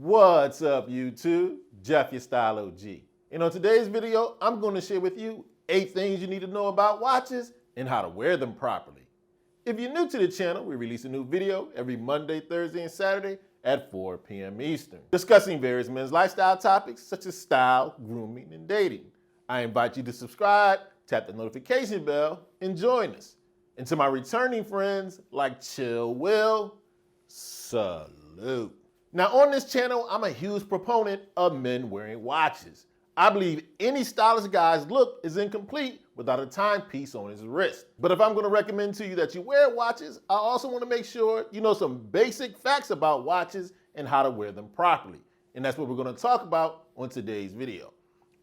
What's up, YouTube? Jeff, your Style O.G. And on today's video, I'm going to share with you 8 things you need to know about watches and how to wear them properly. If you're new to the channel, we release a new video every Monday, Thursday, and Saturday at 4 p.m. Eastern, discussing various men's lifestyle topics such as style, grooming, and dating. I invite you to subscribe, tap the notification bell, and join us. And to my returning friends like Chill Will, salute. Now on this channel, I'm a huge proponent of men wearing watches. I believe any stylish guy's look is incomplete without a timepiece on his wrist. But if I'm going to recommend to you that you wear watches, I also want to make sure you know some basic facts about watches and how to wear them properly. And that's what we're going to talk about on today's video.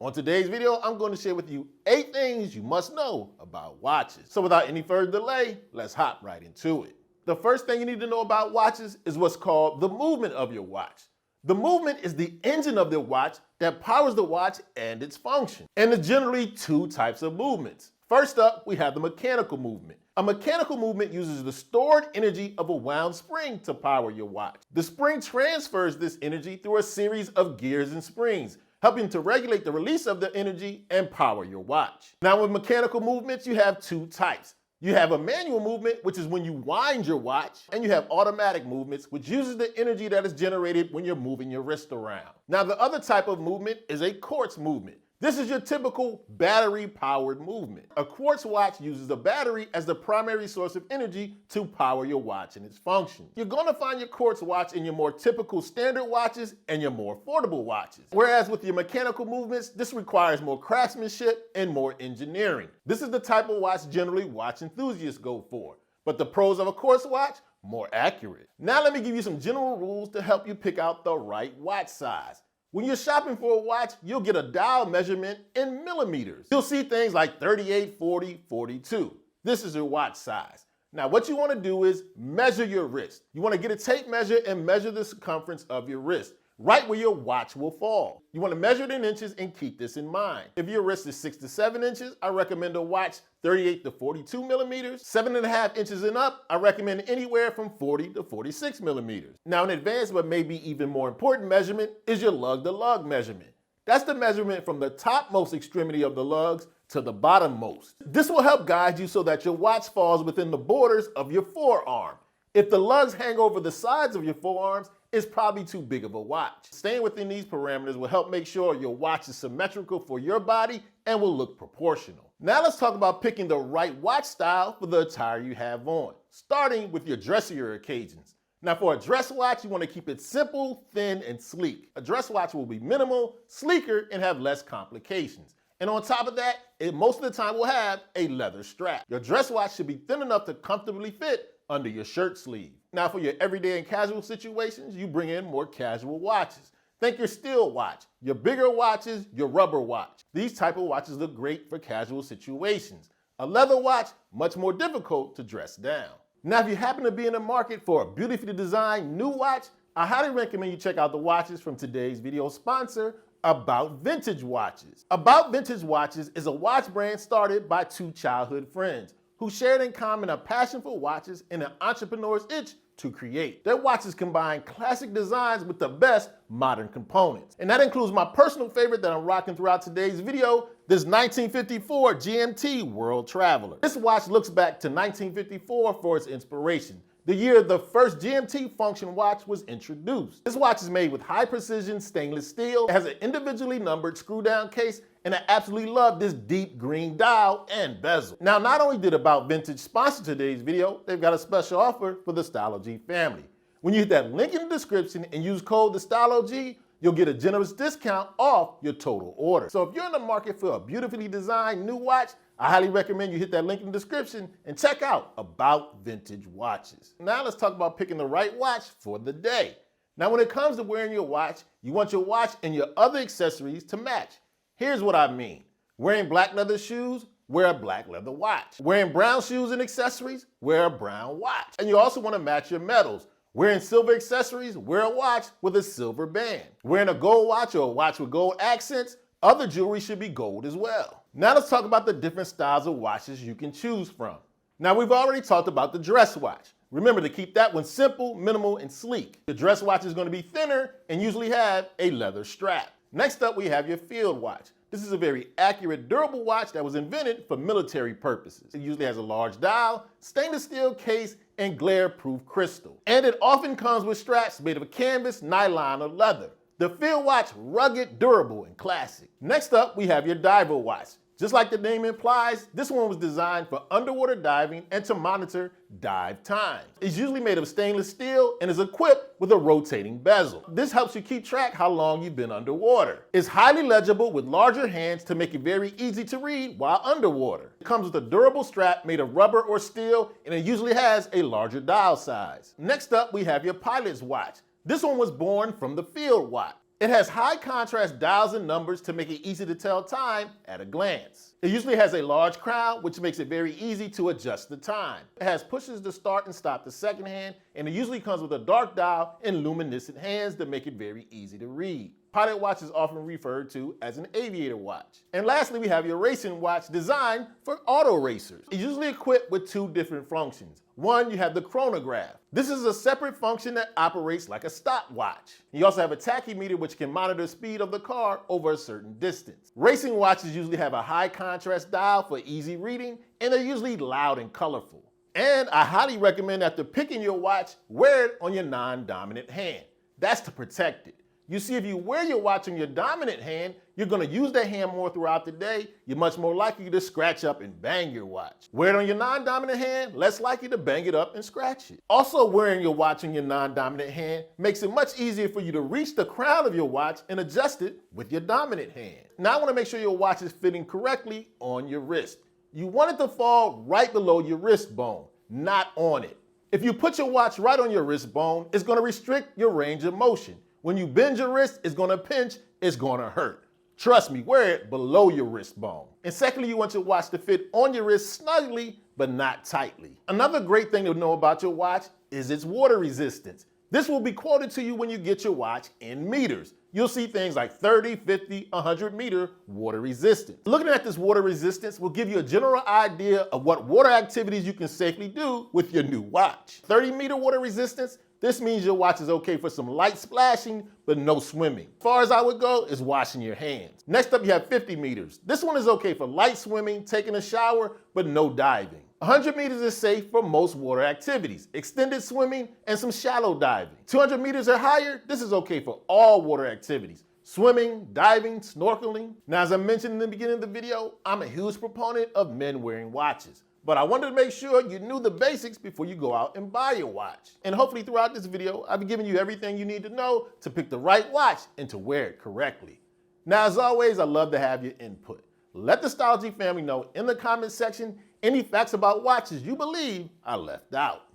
On today's video, I'm going to share with you 8 things you must know about watches. So without any further delay, let's hop right into it. The first thing you need to know about watches is what's called the movement of your watch. The movement is the engine of the watch that powers the watch and its function. And there's generally 2 types of movements. First up, we have the mechanical movement. A mechanical movement uses the stored energy of a wound spring to power your watch. The spring transfers this energy through a series of gears and springs, helping to regulate the release of the energy and power your watch. Now with mechanical movements, you have 2 types. You have a manual movement, which is when you wind your watch, and you have automatic movements, which uses the energy that is generated when you're moving your wrist around. Now the other type of movement is a quartz movement. This is your typical battery-powered movement. A quartz watch uses a battery as the primary source of energy to power your watch and its function. You're going to find your quartz watch in your more typical standard watches and your more affordable watches. Whereas with your mechanical movements, this requires more craftsmanship and more engineering. This is the type of watch generally watch enthusiasts go for. But the pros of a quartz watch, more accurate. Now let me give you some general rules to help you pick out the right watch size. When you're shopping for a watch, you'll get a dial measurement in millimeters. You'll see things like 38, 40, 42. This is your watch size. Now what you want to do is measure your wrist. You want to get a tape measure and measure the circumference of your wrist, right where your watch will fall. You want to measure it in inches and keep this in mind. If your wrist is 6 to 7 inches, I recommend a watch 38 to 42 millimeters. 7.5 inches and up, I recommend anywhere from 40 to 46 millimeters. Now an advanced but maybe even more important measurement is your lug-to-lug measurement. That's the measurement from the topmost extremity of the lugs to the bottommost. This will help guide you so that your watch falls within the borders of your forearm. If the lugs hang over the sides of your forearms, it's probably too big of a watch. Staying within these parameters will help make sure your watch is symmetrical for your body and will look proportional. Now let's talk about picking the right watch style for the attire you have on, starting with your dressier occasions. Now for a dress watch, you want to keep it simple, thin, and sleek. A dress watch will be minimal, sleeker, and have less complications. And on top of that, it most of the time will have a leather strap. Your dress watch should be thin enough to comfortably fit under your shirt sleeve. Now for your everyday and casual situations, you bring in more casual watches. Think your steel watch, your bigger watches, your rubber watch. These type of watches look great for casual situations. A leather watch, much more difficult to dress down. Now if you happen to be in the market for a beautifully designed new watch, I highly recommend you check out the watches from today's video sponsor, About Vintage Watches. About Vintage Watches is a watch brand started by 2 childhood friends who shared in common a passion for watches and an entrepreneur's itch to create. Their watches combine classic designs with the best modern components. And that includes my personal favorite that I'm rocking throughout today's video, this 1954 GMT World Traveler. This watch looks back to 1954 for its inspiration, the year the first GMT function watch was introduced. This watch is made with high precision stainless steel. It has an individually numbered screw down case, and I absolutely love this deep green dial and bezel. Now, not only did About Vintage sponsor today's video, they've got a special offer for the Style O.G family. When you hit that link in the description and use code the Style O.G, you'll get a generous discount off your total order. So if you're in the market for a beautifully designed new watch, I highly recommend you hit that link in the description and check out About Vintage Watches. Now let's talk about picking the right watch for the day. Now when it comes to wearing your watch, you want your watch and your other accessories to match. Here's what I mean. Wearing black leather shoes, wear a black leather watch. Wearing brown shoes and accessories, wear a brown watch. And you also want to match your metals. Wearing silver accessories, wear a watch with a silver band. Wearing a gold watch or a watch with gold accents, other jewelry should be gold as well. Now let's talk about the different styles of watches you can choose from. Now we've already talked about the dress watch. Remember to keep that one simple, minimal, and sleek. The dress watch is going to be thinner and usually have a leather strap. Next up, we have your field watch. This is a very accurate, durable watch that was invented for military purposes. It usually has a large dial, stainless steel case, and glare-proof crystal. And it often comes with straps made of canvas, nylon, or leather. The field watch, rugged, durable, and classic. Next up, we have your diver watch. Just like the name implies, this one was designed for underwater diving and to monitor dive times. It's usually made of stainless steel and is equipped with a rotating bezel. This helps you keep track how long you've been underwater. It's highly legible with larger hands to make it very easy to read while underwater. It comes with a durable strap made of rubber or steel, and it usually has a larger dial size. Next up, we have your pilot's watch. This one was born from the field watch. It has high contrast dials and numbers to make it easy to tell time at a glance. It usually has a large crown, which makes it very easy to adjust the time. It has pushes to start and stop the second hand, and it usually comes with a dark dial and luminescent hands that make it very easy to read. Pilot watch is often referred to as an aviator watch. And lastly, we have your racing watch designed for auto racers. It's usually equipped with two different functions. One, you have the chronograph. This is a separate function that operates like a stopwatch. You also have a tachymeter, which can monitor the speed of the car over a certain distance. Racing watches usually have a high contrast dial for easy reading, and they're usually loud and colorful. And I highly recommend after picking your watch, wear it on your non-dominant hand. That's to protect it. You see, if you wear your watch on your dominant hand, you're going to use that hand more throughout the day. You're much more likely to scratch up and bang your watch. Wear it on your non-dominant hand, less likely to bang it up and scratch it. Also, wearing your watch on your non-dominant hand makes it much easier for you to reach the crown of your watch and adjust it with your dominant hand. Now, I want to make sure your watch is fitting correctly on your wrist. You want it to fall right below your wrist bone, not on it. If you put your watch right on your wrist bone, it's going to restrict your range of motion. When you bend your wrist, it's going to pinch, it's going to hurt. Trust me, wear it below your wrist bone. And secondly, you want your watch to fit on your wrist snugly, but not tightly. Another great thing to know about your watch is its water resistance. This will be quoted to you when you get your watch in meters. You'll see things like 30, 50, 100 meter water resistance. Looking at this water resistance will give you a general idea of what water activities you can safely do with your new watch. 30-meter water resistance, this means your watch is okay for some light splashing, but no swimming. As far as I would go is washing your hands. Next up, you have 50 meters. This one is okay for light swimming, taking a shower, but no diving. 100 meters is safe for most water activities, extended swimming, and some shallow diving. 200 meters or higher, this is okay for all water activities. Swimming, diving, snorkeling. Now, as I mentioned in the beginning of the video, I'm a huge proponent of men wearing watches. But I wanted to make sure you knew the basics before you go out and buy your watch. And hopefully throughout this video, I've been giving you everything you need to know to pick the right watch and to wear it correctly. Now, as always, I love to have your input. Let the Style O.G family know in the comment section any facts about watches you believe I left out.